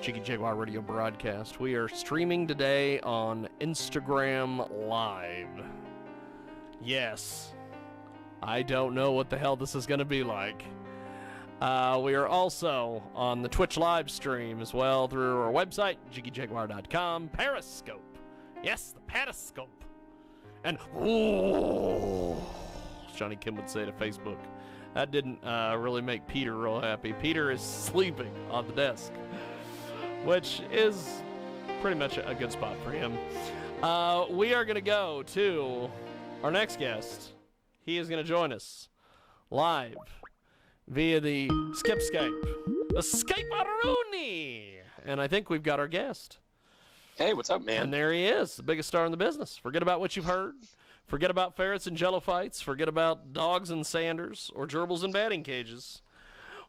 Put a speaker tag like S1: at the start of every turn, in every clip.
S1: Jiggy Jaguar radio broadcast. We are streaming today on Instagram Live. Yes, I don't know what the hell this is going to be like. We are also on the Twitch live stream as well through our website, jiggyjaguar.com, Periscope. Yes, the Periscope. And, as Johnny Kim would say to Facebook. That didn't really make Peter real happy. Peter is sleeping on the desk, which is pretty much a good spot for him. We are going to go to our next guest. He is going to join us live via the Skipscape. The Skype-a-rooney! And I think we've got our guest.
S2: Hey, what's up, man?
S1: And there he is, the biggest star in the business. Forget about what you've heard. Forget about ferrets and jello fights. Forget about dogs and sanders or gerbils and batting cages.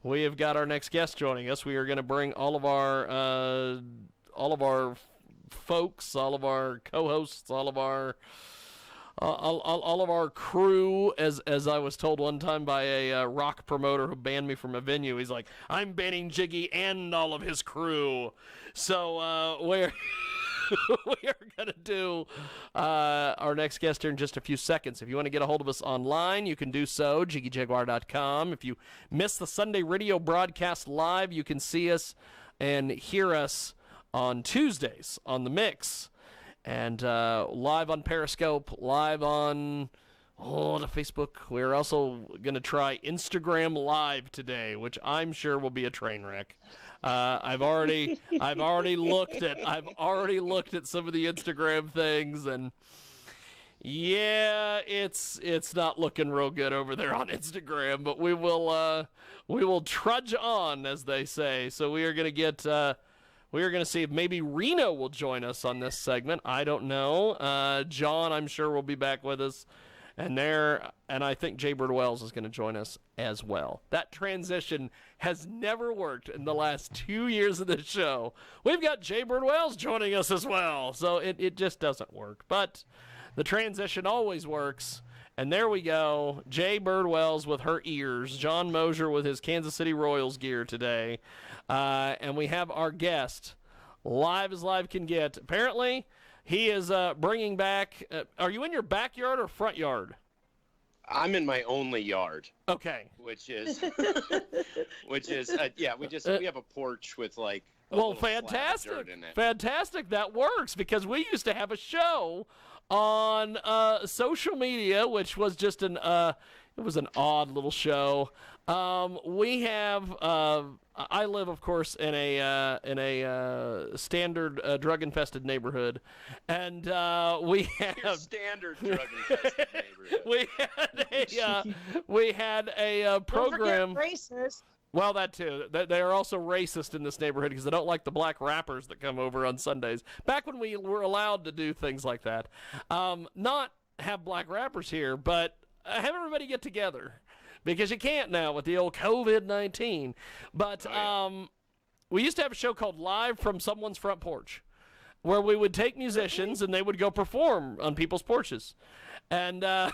S1: We have got our next guest joining us. We are going to bring all of our folks, all of our co-hosts, all of our crew. As I was told one time by a rock promoter who banned me from a venue, he's like, "I'm banning Jiggy and all of his crew." So we're we are going to do our next guest here in just a few seconds. If you want to get a hold of us online, you can do so, jiggyjaguar.com. If you miss the Sunday radio broadcast live, you can see us and hear us on Tuesdays on The Mix. And live on Periscope, live on the Facebook. We're also going to try Instagram Live today, which I'm sure will be a train wreck. I've already looked at some of the Instagram things, and yeah, it's not looking real good over there on Instagram. But we will trudge on, as they say. So we are going to get. We are going to see if maybe Reno will join us on this segment. I don't know. John, I'm sure, will be back with us. And I think Jay Bird Wells is going to join us as well. That transition has never worked in the last 2 years of this show. We've got Jay Bird Wells joining us as well. So it just doesn't work. But the transition always works. And there we go. Jay Bird Wells with her ears. John Mosier with his Kansas City Royals gear today. And we have our guest, live as live can get. Apparently, he is bringing back... are you in your backyard or front yard?
S2: I'm in my only yard.
S1: Okay.
S2: Which is, we have a porch with like
S1: fantastic.
S2: dirt in it.
S1: Fantastic. That works because we used to have a show on social media, which was just it was an odd little show. We have I live, of course, in a standard drug-infested neighborhood, and we have
S2: standard drug-infested neighborhood.
S1: We had a program.
S3: Don't forget racist.
S1: Well, that too. They are also racist in this neighborhood because they don't like the black rappers that come over on Sundays. Back when we were allowed to do things like that, not have black rappers here, but have everybody get together. Because you can't now with the old COVID-19. But we used to have a show called Live from Someone's Front Porch, where we would take musicians and they would go perform on people's porches. And it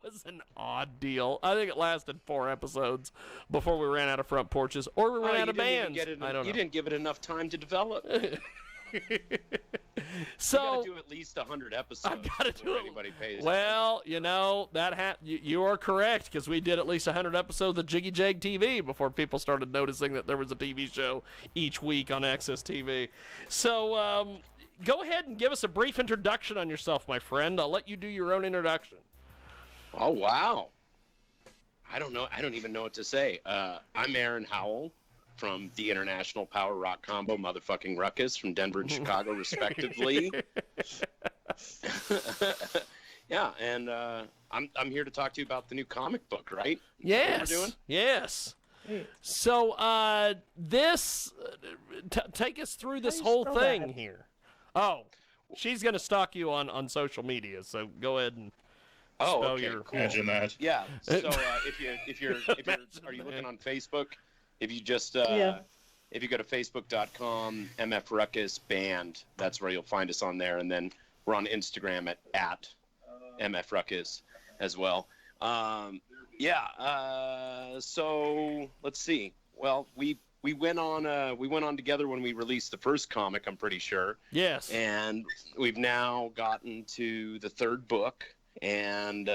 S1: was an odd deal. I think it lasted 4 episodes before we ran out of front porches, or we ran out of bands. I don't know.
S2: You didn't give it enough time to develop.
S1: So
S2: you got to do at least 100 episodes.
S1: I've got to do
S2: anybody pays.
S1: Well, you know you are correct because we did at least 100 episodes of Jiggy Jag TV before people started noticing that there was a TV show each week on Access TV. So go ahead and give us a brief introduction on yourself, my friend. I'll let you do your own introduction.
S2: Oh wow! I don't know. I don't even know what to say. I'm Aaron Howell from the International Power Rock Combo Motherfucking Ruckus from Denver and Chicago, respectively. Yeah, and I'm here to talk to you about the new comic book, right?
S1: Yes.
S2: What we're doing?
S1: Yes. So take us through this whole thing here. Oh, she's gonna stalk you on social media, so go ahead and spell
S2: okay,
S1: your.
S2: cool.
S4: Imagine that.
S2: Yeah. So if you're are you looking on Facebook? If you just if you go to facebook.com MF Ruckus Band, that's where you'll find us on there, and then we're on Instagram at MF Ruckus as well. So let's see. Well, we we went on together when we released the first comic, I'm pretty sure.
S1: Yes.
S2: And we've now gotten to the third book, and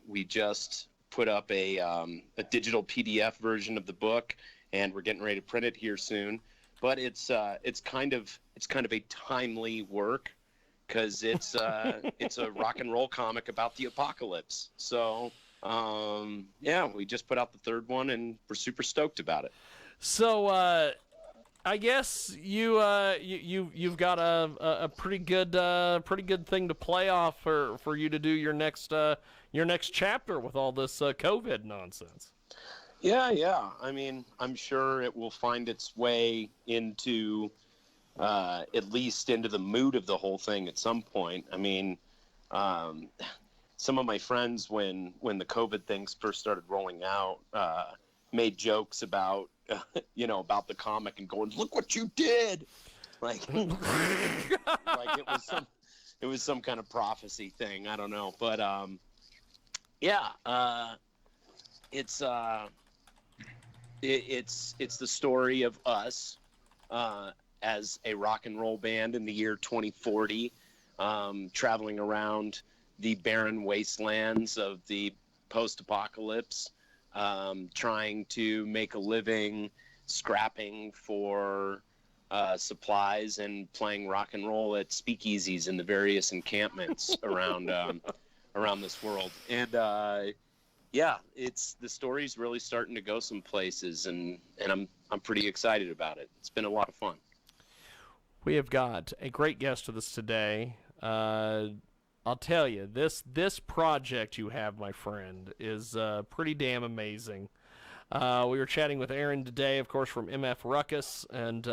S2: we just put up a digital PDF version of the book, and we're getting ready to print it here soon. But it's kind of a timely work, because it's a rock and roll comic about the apocalypse. So yeah, we just put out the third one, and we're super stoked about it.
S1: So I guess you've got a pretty good thing to play off for you to do your next chapter with all this COVID nonsense.
S2: Yeah. I mean, I'm sure it will find its way into at least into the mood of the whole thing at some point. I mean, some of my friends, when the COVID things first started rolling out, made jokes about about the comic and going, "Look what you did!" Like, like it was some kind of prophecy thing. I don't know, but yeah, it's the story of us as a rock and roll band in the year 2040, traveling around the barren wastelands of the post-apocalypse, trying to make a living, scrapping for supplies, and playing rock and roll at speakeasies in the various encampments around this world. And yeah, the story's really starting to go some places, and I'm pretty excited about it. It's been a lot of fun.
S1: We have got a great guest with us today. I'll tell you, this project you have, my friend, is pretty damn amazing. We were chatting with Aaron today, of course, from MF Ruckus, and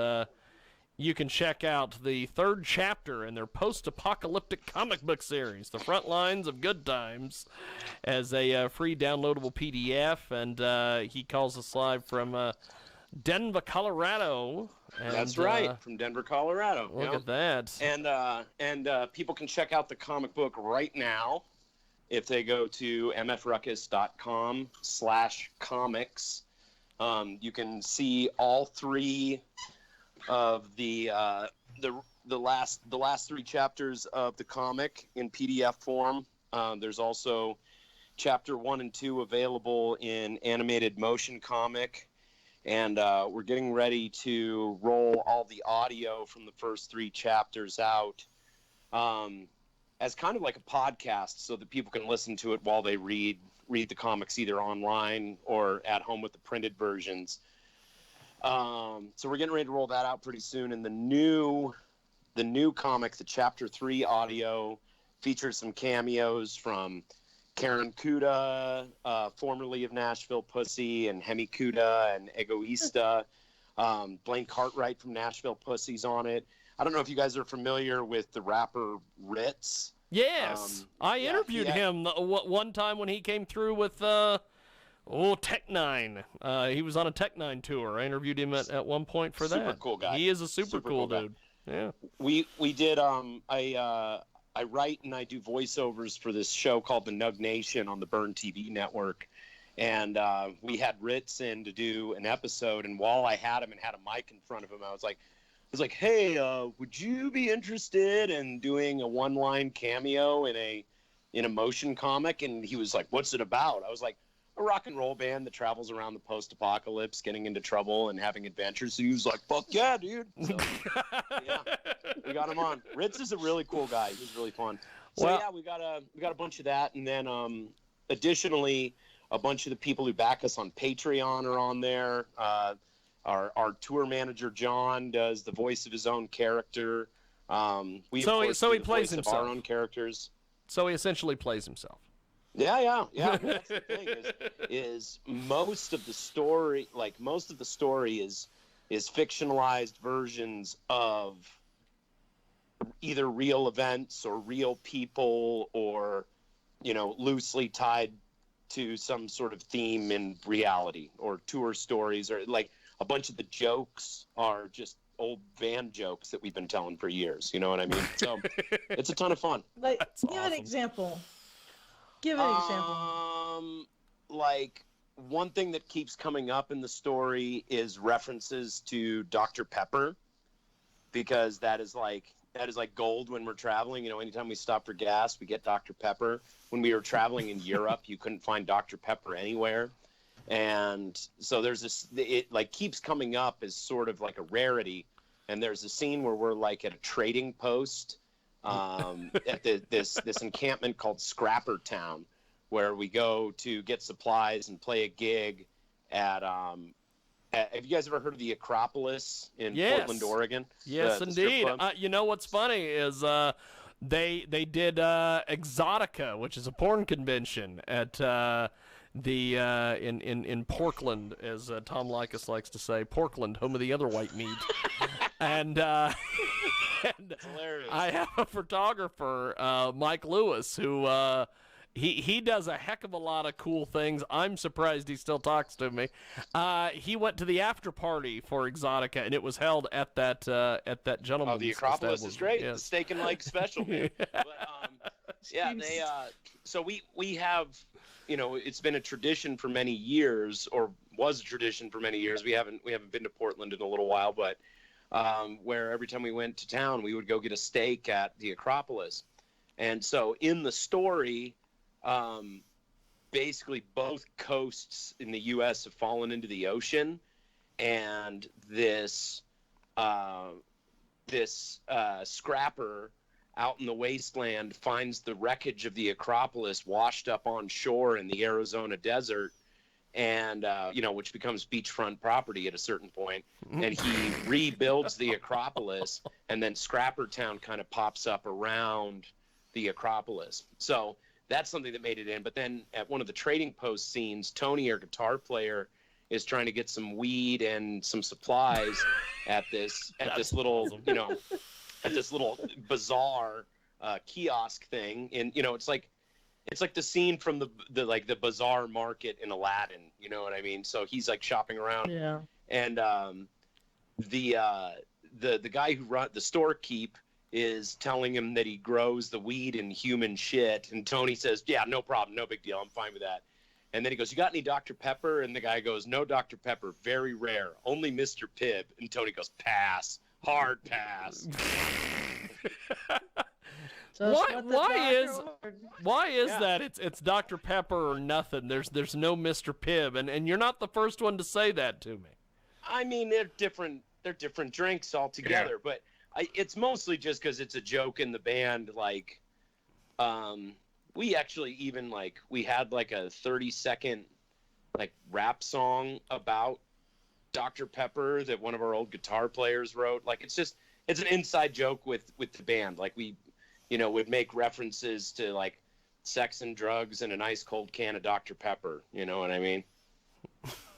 S1: you can check out the third chapter in their post-apocalyptic comic book series, The Front Lines of Good Times, as a free downloadable PDF, and he calls us live from Denver, Colorado. And,
S2: that's right, from Denver, Colorado.
S1: Look at that.
S2: And people can check out the comic book right now if they go to mfruckus.com/comics. You can see all three of the last three chapters of the comic in PDF form. There's also chapter 1 and 2 available in animated motion comic. And we're getting ready to roll all the audio from the first three chapters out as kind of like a podcast, so that people can listen to it while they read the comics, either online or at home with the printed versions. So we're getting ready to roll that out pretty soon. And the new comic, the chapter 3 audio, features some cameos from Karen Kuda, formerly of Nashville Pussy, and Hemi Kuda and Egoista. Blaine Cartwright from Nashville Pussy's on it. I don't know if you guys are familiar with the rapper Ritz.
S1: Yes, I interviewed him one time when he came through with Tech Nine. He was on a Tech Nine tour. I interviewed him at one point for that.
S2: Super cool guy.
S1: He is a super cool dude. Yeah.
S2: We did I write and I do voiceovers for this show called The Nug Nation on the Burn TV network. And we had Ritz in to do an episode. And while I had him and had a mic in front of him, I was like, hey, would you be interested in doing a one-line cameo in a motion comic? And he was like, what's it about? I was like, a rock and roll band that travels around the post-apocalypse, getting into trouble and having adventures. So he was like, fuck yeah, dude. So, yeah, we got him on. Ritz is a really cool guy. He's really fun. So yeah, we got a bunch of that. And then additionally, a bunch of the people who back us on Patreon are on there. Our tour manager, John, does the voice of his own character. He plays himself. Our own characters.
S1: So he essentially plays himself.
S2: Yeah. Well, that's the thing is most of the story is fictionalized versions of either real events or real people, or loosely tied to some sort of theme in reality, or tour stories, or like a bunch of the jokes are just old van jokes that we've been telling for years. You know what I mean? So it's a ton of fun.
S3: Like, give an example. Give an example.
S2: Like one thing that keeps coming up in the story is references to Dr. Pepper, because that is like gold when we're traveling. You know, anytime we stop for gas, we get Dr. Pepper. When we were traveling in Europe, you couldn't find Dr. Pepper anywhere. And so there's this, it like keeps coming up as sort of like a rarity. And there's a scene where we're like at a trading post at this encampment called Scrapper Town, where we go to get supplies and play a gig at have you guys ever heard of the Acropolis in Portland, Oregon?
S1: Yes, indeed. You know what's funny is they did Exotica, which is a porn convention at in Portland, as Tom Likas likes to say, Portland, home of the other white meat. and I have a photographer, Mike Lewis, who he does a heck of a lot of cool things. I'm surprised he still talks to me. He went to the after party for Exotica, and it was held at that gentleman's.
S2: Oh, the Acropolis is great.
S1: Yes.
S2: The steak and lake special, man. But, yeah, they. So we have, you know, it's been a tradition for many years, or was a tradition for many years. We haven't been to Portland in a little while, but where every time we went to town, we would go get a steak at the Acropolis. And so in the story, basically both coasts in the U.S. have fallen into the ocean, and this scrapper out in the wasteland finds the wreckage of the Acropolis washed up on shore in the Arizona desert, and you know, which becomes beachfront property at a certain point, and he rebuilds the Acropolis, and then Scrapper Town kind of pops up around the Acropolis. So that's something that made it in. But then at one of the trading post scenes, Tony, our guitar player, is trying to get some weed and some supplies at this little awesome. You know, at this little bazaar kiosk thing. And you know, it's like the scene from the bazaar market in Aladdin. You know what I mean? So he's like shopping around.
S3: Yeah.
S2: And the guy who run the storekeep is telling him that he grows the weed in human shit, and Tony says, "Yeah, no problem, no big deal, I'm fine with that." And then he goes, "You got any Dr. Pepper?" And the guy goes, "No Dr. Pepper, very rare, only Mr. Pibb." And Tony goes, "Pass, hard pass."
S3: So
S1: why is that it's Dr. Pepper or nothing? There's no Mr. Pibb, and you're not the first one to say that to me.
S2: I mean, they're different drinks altogether, but it's mostly just because it's a joke in the band. Like, we actually even we had like a 30-second rap song about Dr. Pepper that one of our old guitar players wrote. Like, it's an inside joke with the band. Like, we, you know, would make references to like sex and drugs and an ice cold can of Dr. Pepper. You know what I mean?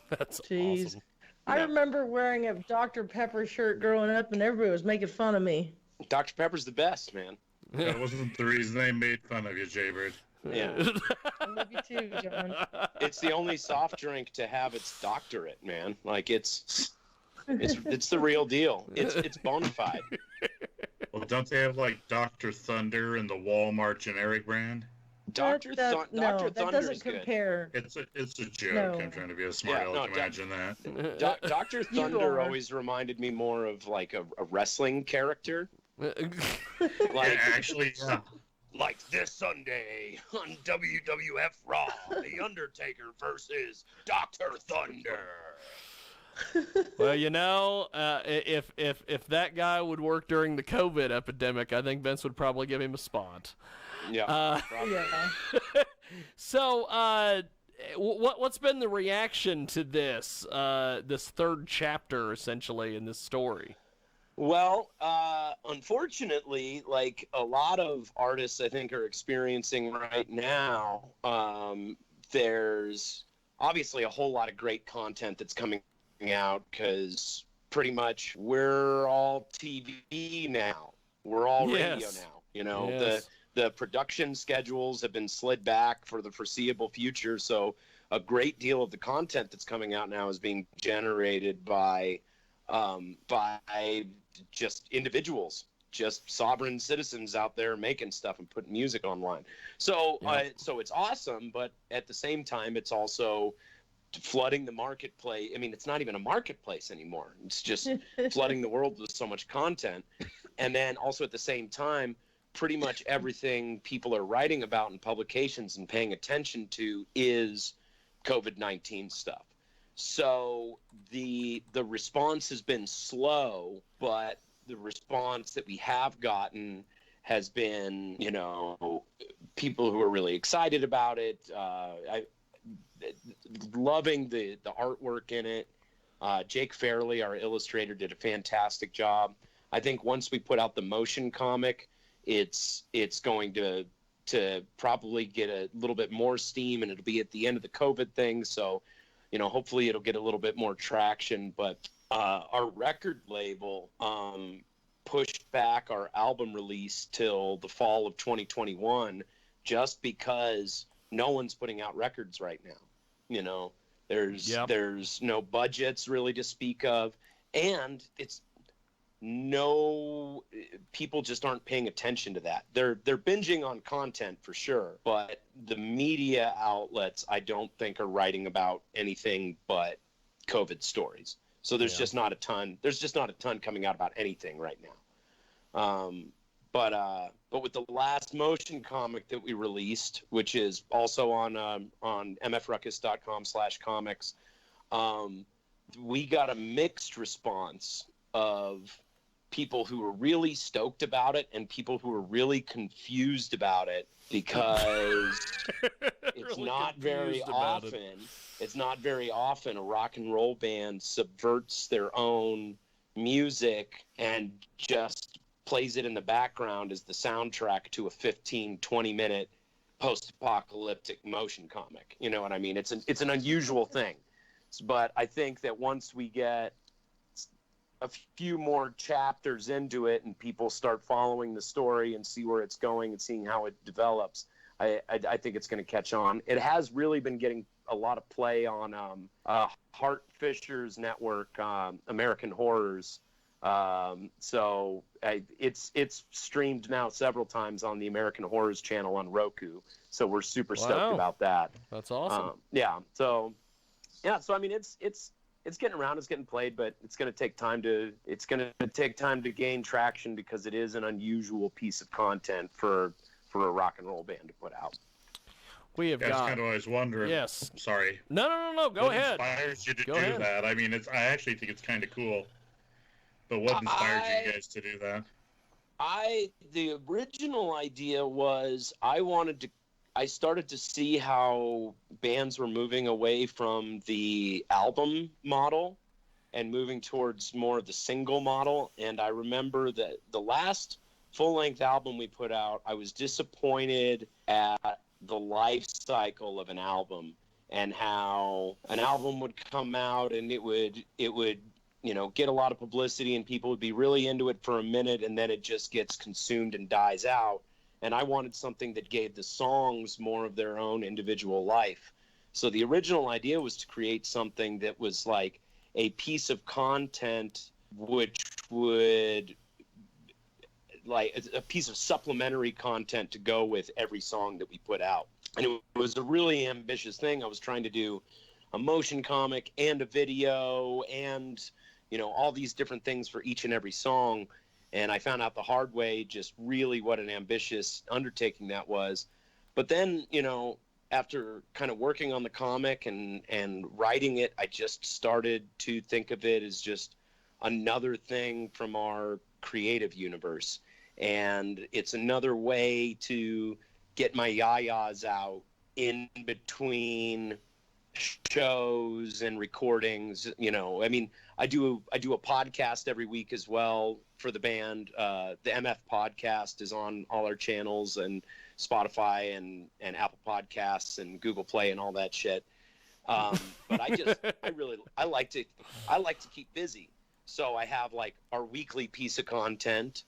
S1: That's
S3: Jeez.
S1: awesome.
S3: I remember wearing a Dr. Pepper shirt growing up, and everybody was making fun of me.
S2: Dr. Pepper's the best, man.
S4: That wasn't the reason they made fun of you, Jaybird.
S2: Yeah.
S3: I love you too, John.
S2: It's the only soft drink to have its doctorate, man. Like, it's the real deal. It's bona fide.
S4: Well, don't they have like Dr. Thunder and the Walmart generic brand?
S2: Dr. Thunder
S3: that doesn't compare.
S4: It's a joke.
S3: No.
S4: I'm trying to be a smart aleck to imagine that.
S2: Dr. Thunder always reminded me more of like a wrestling character.
S4: Like, actually, yeah.
S2: Like this Sunday on WWF Raw, The Undertaker versus Dr. Thunder.
S1: Well, you know, if that guy would work during the COVID epidemic, I think Vince would probably give him a spot.
S2: Yeah.
S3: Yeah.
S1: So, what's been the reaction to this third chapter, essentially, in this story?
S2: Well, unfortunately, like a lot of artists, I think, are experiencing right now, there's obviously a whole lot of great content that's coming out, because pretty much we're all TV now. We're all radio now. You know, the production schedules have been slid back for the foreseeable future. So a great deal of the content that's coming out now is being generated by just individuals, just sovereign citizens out there making stuff and putting music online. So so it's awesome, but at the same time, it's also flooding the marketplace. I mean, it's not even a marketplace anymore. It's just flooding the world with so much content. And then also at the same time, pretty much everything people are writing about in publications and paying attention to is COVID-19 stuff. So the response has been slow, but the response that we have gotten has been, you know, people who are really excited about it, loving the artwork in it. Jake Fairley, our illustrator, did a fantastic job. I think once we put out the motion comic, it's going to probably get a little bit more steam, and it'll be at the end of the COVID thing. So, you know, hopefully it'll get a little bit more traction. But our record label pushed back our album release till the fall of 2021, just because no one's putting out records right now. You know, there's no budgets really to speak of, and it's people just aren't paying attention to that. They're binging on content for sure, but the media outlets I don't think are writing about anything but COVID stories. So there's just not a ton. There's just not a ton coming out about anything right now. But with the last motion comic that we released, which is also on mfruckus.com/comics, we got a mixed response of people who were really stoked about it and people who were really confused about it, because it's not very often a rock and roll band subverts their own music and just plays it in the background as the soundtrack to a 15-20 minute post-apocalyptic motion comic. You know what I mean? It's an unusual thing. But I think that once we get a few more chapters into it and people start following the story and see where it's going and seeing how it develops, I think it's going to catch on. It has really been getting a lot of play on Hart Fisher's network, American Horrors. So it's streamed now several times on the American Horrors channel on Roku. So we're super stoked about that.
S1: That's awesome.
S2: So I mean, it's getting around, it's getting played, but it's going to take time to gain traction, because it is an unusual piece of content for a rock and roll band to put out.
S1: We have got.
S4: I was kind of always wondering.
S1: Yes.
S4: Sorry.
S1: No. Go ahead.
S4: What inspires you to
S1: do
S4: that? I mean, I actually think it's kind of cool. But what inspired you guys to do that?
S2: The original idea was I started to see how bands were moving away from the album model and moving towards more of the single model. And I remember that the last full-length album we put out, I was disappointed at the life cycle of an album and how an album would come out and it would you know, get a lot of publicity and people would be really into it for a minute, and then it just gets consumed and dies out. And I wanted something that gave the songs more of their own individual life. So the original idea was to create something that was like a piece of content which would, like a piece of supplementary content to go with every song that we put out. And it was a really ambitious thing. I was trying to do a motion comic and a video and, you know, all these different things for each and every song. And I found out the hard way just really what an ambitious undertaking that was. But then, you know, after kind of working on the comic and writing it, I just started to think of it as just another thing from our creative universe. And it's another way to get my yayas out in between shows and recordings. You know, I mean, I do a podcast every week as well for the band. The MF podcast is on all our channels and Spotify and Apple Podcasts and Google Play and all that shit. But I like to keep busy. So I have like our weekly piece of content,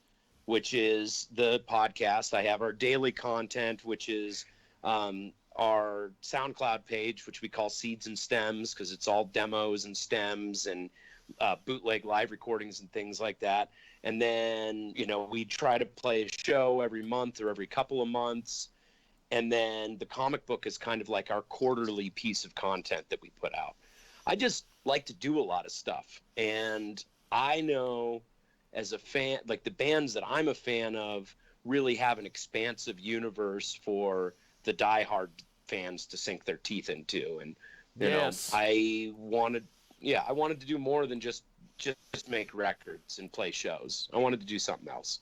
S2: which is the podcast. I have our daily content, which is our SoundCloud page, which we call Seeds and Stems, because it's all demos and stems and bootleg live recordings and things like that. And then, you know, we try to play a show every month or every couple of months. And then the comic book is kind of like our quarterly piece of content that we put out. I just like to do a lot of stuff. And I know as a fan, like the bands that I'm a fan of really have an expansive universe for the diehard fans to sink their teeth into. And, you know, I wanted to do more than just make records and play shows. I wanted to do something else.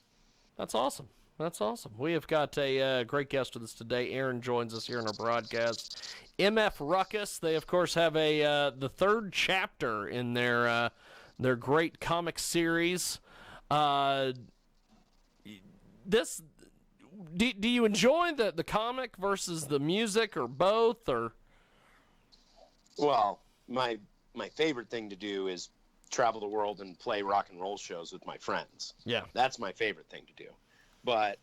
S1: That's awesome. That's awesome. We have got a great guest with us today. Aaron joins us here in our broadcast. MF Ruckus. They, of course, have the third chapter in their great comic series. Do you enjoy the comic versus the music, or both, or?
S2: Well, my favorite thing to do is travel the world and play rock and roll shows with my friends.
S1: Yeah,
S2: that's my favorite thing to do. But,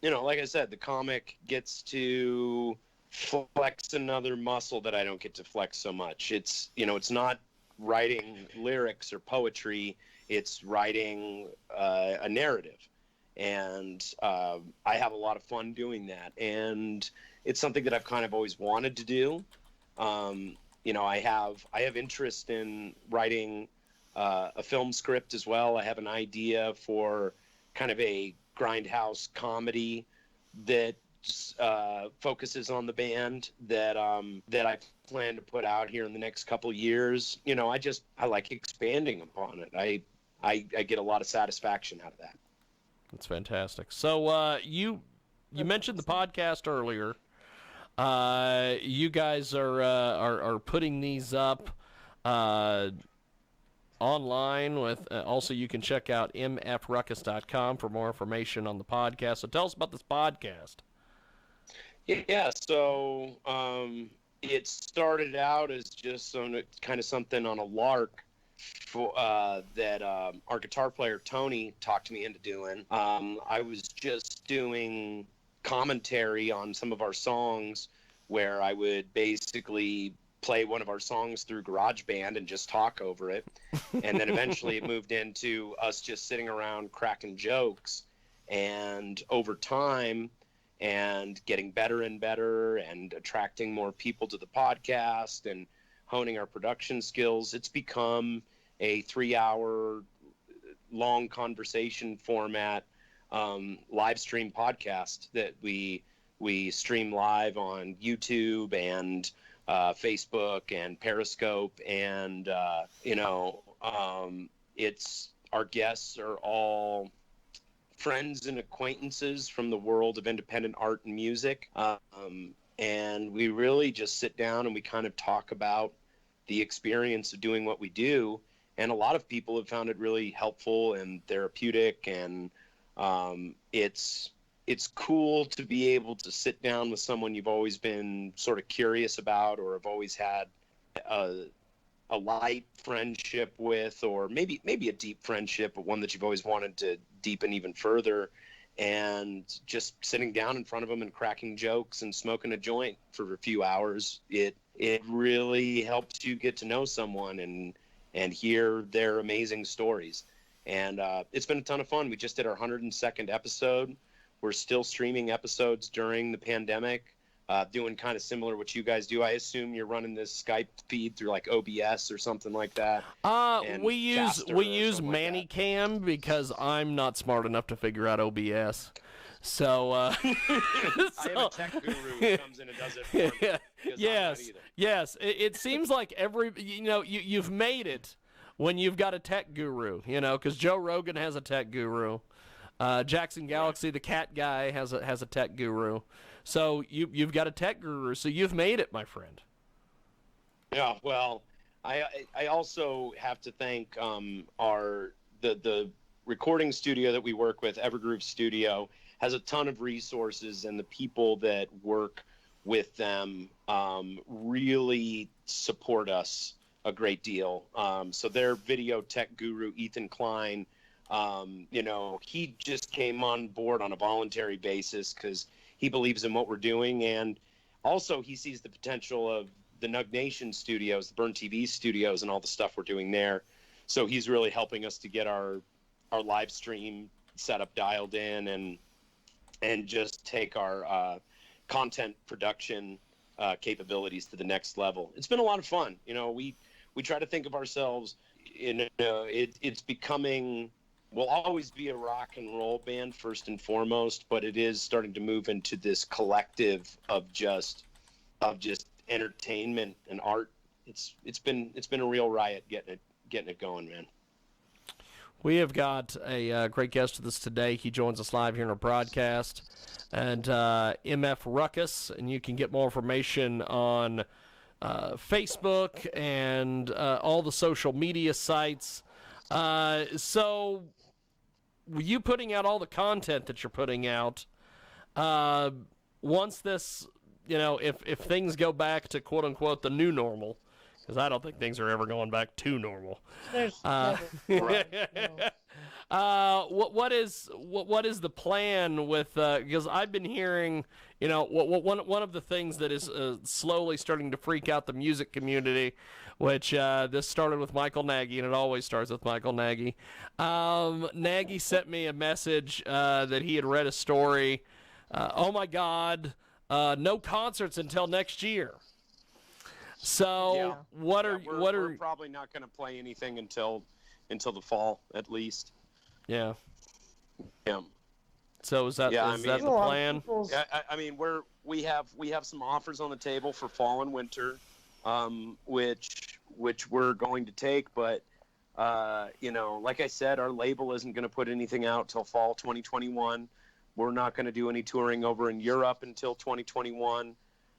S2: you know, like I said, the comic gets to flex another muscle that I don't get to flex so much. It's, you know, it's not writing lyrics or poetry. It's writing a narrative. And I have a lot of fun doing that. And it's something that I've kind of always wanted to do. You know, I have interest in writing a film script as well. I have an idea for kind of a grindhouse comedy that focuses on the band that I plan to put out here in the next couple years. You know, I like expanding upon it. I get a lot of satisfaction out of that.
S1: That's fantastic. So you mentioned the podcast earlier. You guys are putting these up online with also you can check out mfruckus.com for more information on the podcast. So tell us about this podcast.
S2: Yeah, so it started out as just kind of something on a lark that our guitar player Tony talked me into doing. I was just doing commentary on some of our songs where I would basically play one of our songs through GarageBand and just talk over it. And then eventually it moved into us just sitting around cracking jokes. And over time, and getting better and better and attracting more people to the podcast and honing our production skills, it's become a 3-hour long conversation format live stream podcast that we stream live on YouTube and Facebook and Periscope. And it's our guests are all friends and acquaintances from the world of independent art and music. And we really just sit down and we kind of talk about the experience of doing what we do. And a lot of people have found it really helpful and therapeutic. And it's cool to be able to sit down with someone you've always been sort of curious about, or have always had a light friendship with, or maybe a deep friendship, but one that you've always wanted to deepen even further, and just sitting down in front of them and cracking jokes and smoking a joint for a few hours. It really helps you get to know someone and hear their amazing stories. And it's been a ton of fun. We just did our 102nd episode. We're still streaming episodes during the pandemic, doing kind of similar what you guys do. I assume you're running this Skype feed through like OBS or something like that.
S1: We use Manicam like because I'm not smart enough to figure out OBS. So,
S2: I have a tech guru who comes in and does it for me.
S1: Yes. It seems like you've made it when you've got a tech guru, because Joe Rogan has a tech guru. Jackson Galaxy, the cat guy, has a tech guru. So you've got a tech guru, so you've made it, my friend.
S2: Yeah, well, I also have to thank the recording studio that we work with, Evergroove Studio, has a ton of resources, and the people that work with them really support us a great deal. So their video tech guru, Ethan Klein, he just came on board on a voluntary basis because he believes in what we're doing. And also he sees the potential of the Nug Nation studios, the Burn TV studios, and all the stuff we're doing there. So he's really helping us to get our live stream setup dialed in and just take our content production capabilities to the next level. It's been a lot of fun. We try to think of ourselves it's becoming, we'll always be a rock and roll band first and foremost, but it is starting to move into this collective of just entertainment and art. It's been a real riot getting it going, man.
S1: We have got a great guest with us today. He joins us live here in our broadcast, and MF Ruckus, and you can get more information on Facebook and all the social media sites. So, you putting out all the content that you're putting out, once this, if things go back to quote unquote the new normal, because I don't think things are ever going back to normal.
S3: There's never, no.
S1: What is the plan with? Because I've been hearing, one of the things that is slowly starting to freak out the music community, which this started with Michael Nagy, and it always starts with Michael Nagy. Nagy sent me a message that he had read a story. Oh my God, no concerts until next year. So we're
S2: probably not going to play anything until the fall at least.
S1: Yeah.
S2: Yeah.
S1: So is that the plan?
S2: Yeah, I mean we have some offers on the table for fall and winter, which we're going to take, but like I said, our label isn't going to put anything out till fall 2021. We're not going to do any touring over in Europe until 2021.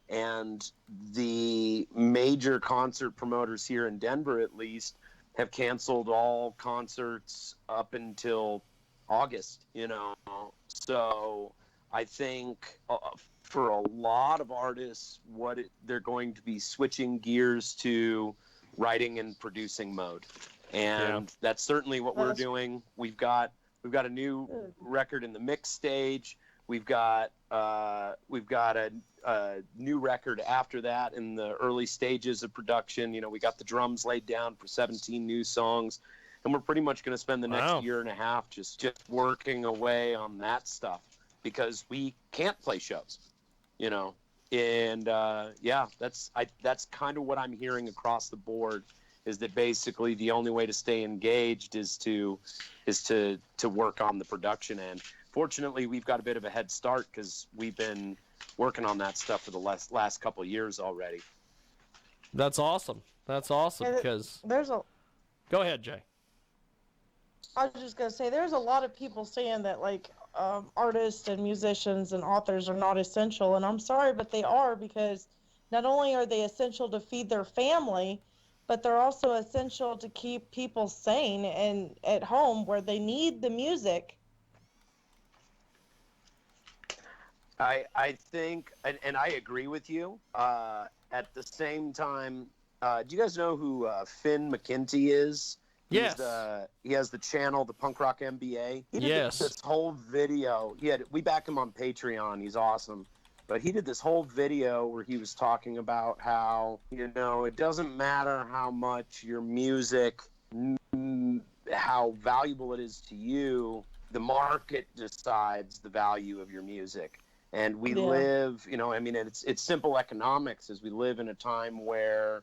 S2: And the major concert promoters here in Denver, at least, have canceled all concerts up until August, So I think for a lot of artists, they're going to be switching gears to writing and producing mode. And that's certainly what we're doing. We've got a new record in the mix stage. We've got a new record after that in the early stages of production. We got the drums laid down for 17 new songs, and we're pretty much going to spend the next year and a half just working away on that stuff because we can't play shows, And that's kind of what I'm hearing across the board, is that basically the only way to stay engaged is to work on the production end. Fortunately, we've got a bit of a head start because we've been working on that stuff for the last couple of years already.
S1: That's awesome. Because go ahead, Jay.
S3: I was just gonna say, there's a lot of people saying that artists and musicians and authors are not essential, and I'm sorry, but they are, because not only are they essential to feed their family, but they're also essential to keep people sane and at home where they need the music.
S2: I think, and I agree with you. At the same time, do you guys know who Finn McKenty is?
S1: Yes.
S2: He has the channel, the Punk Rock MBA. He did this whole video. We back him on Patreon. He's awesome. But he did this whole video where he was talking about how, it doesn't matter how much your music, how valuable it is to you, the market decides the value of your music. And we live, it's simple economics, as we live in a time where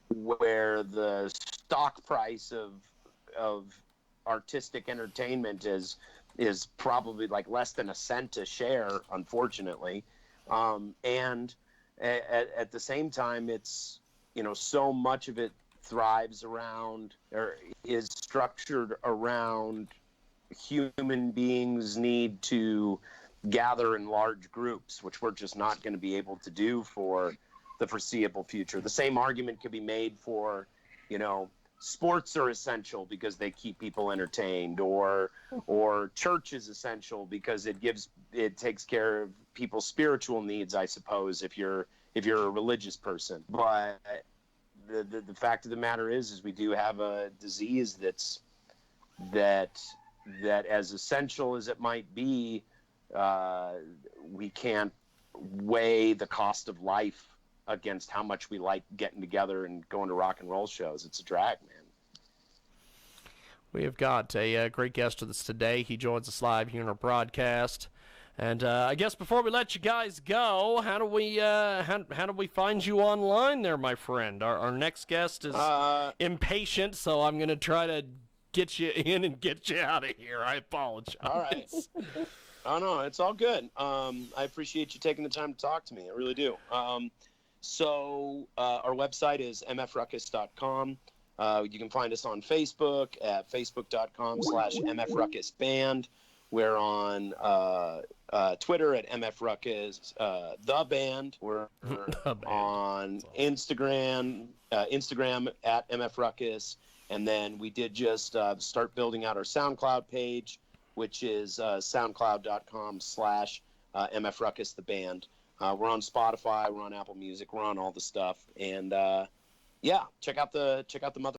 S2: the stock price of artistic entertainment is probably like less than a cent a share, unfortunately. And at the same time, it's, so much of it thrives around, or is structured around, human beings need to gather in large groups, which we're just not going to be able to do for the foreseeable future. The same argument could be made for, sports are essential because they keep people entertained, or church is essential because it takes care of people's spiritual needs, I suppose, if you're a religious person. But the fact of the matter is we do have a disease that as essential as it might be, we can't weigh the cost of life against how much we like getting together and going to rock and roll shows. It's a drag, man.
S1: We have got a great guest with us today. He joins us live here in our broadcast, And I guess before we let you guys go, how do we find you online there, my friend? Our next guest is impatient, so I'm going to try to get you in and get you out of here. I apologize.
S2: All right. Oh, no, it's all good. I appreciate you taking the time to talk to me. I really do. So our website is mfruckus.com. You can find us on Facebook at facebook.com/mfruckusband. We're on Twitter at mfruckus the band. We're on Instagram at mfruckus, and then we did just start building out our SoundCloud page, which is soundcloud.com/mfruckus the band. We're on Spotify, we're on Apple Music, we're on all the stuff, and yeah, check out the mother